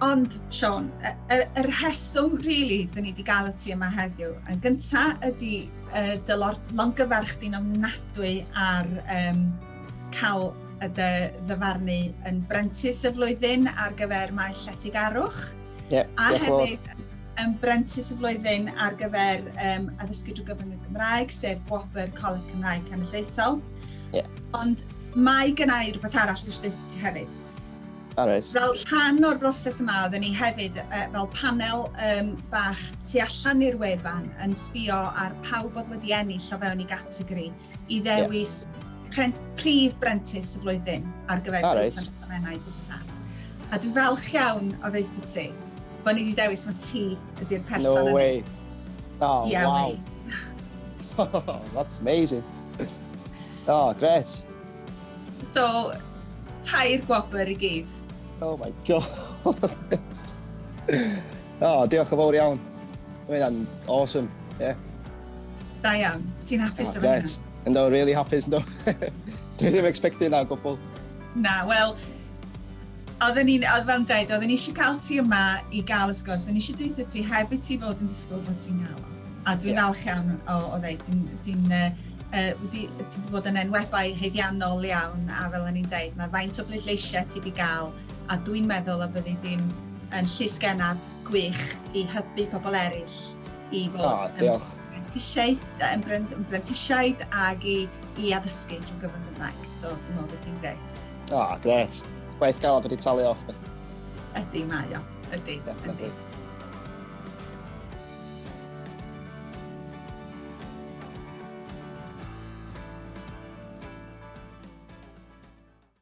Ond, Siôn, y rheswm, really, dyn ni wedi gael y ti yma heddiw, yn gyntaf ydy dy longyfarch di'n ofnadwy ar cael ddyfarnu yn brentis y flwyddyn ar gyfer maes Lletygarwch. A hefyd yn brentis y flwyddyn ar gyfer addysgu drwy gyfrwng y Gymraeg, sef Gwobr Coleg Cymraeg Cenedlaethol. Ond mae gynnau rhywbeth arall dwi'n dweud ti hefyd. Fel rhan o'r broses yma, oedden ni hefyd fel panel bach tu allan i'r wefan yn sbio ar pawb oedd wedi ennill o fewn i gategori i ddewis prif brentis y flwyddyn ar gyfer gweithio busnes art. A dwi'n falch iawn o ddeud ti, bod ni wedi dewis mae ti ydy'r person No way. Oh, wow. That's amazing. Oh, great. So, tair gwobr i gyd. Oh my god. Oh, diolch yn fawr iawn. Mae'n awesome, yeah. Da iawn, ti'n hapus efo hynny? Great. Ynddo, really hapus, ynddo. Dwi ddim expecting na gwbl. Na, wel, oedden ni eisiau cael ti yma i gael y sgwrs, oedden ni eisiau dweud ti hefyd ti fod yn disgwyl bod ti'n gael. A dwi'n falch iawn o ddeud, ti'n wedi bod yn enwebau heiddiannol iawn, a fel o'n i'n dweud, mae faint o bleidleisiau ti wedi gael, a dwi'n meddwl a byddi di'n llysgennad gwych i hybu pobl eraill i fod yn brentisiaid ag i addysgu drwy gyfrwng Gymraeg. So, dwi'n meddwl bod ti'n greit. Gret. Gwaith galad wedi talu off. Ydy, mae o. Ydy. Definitely.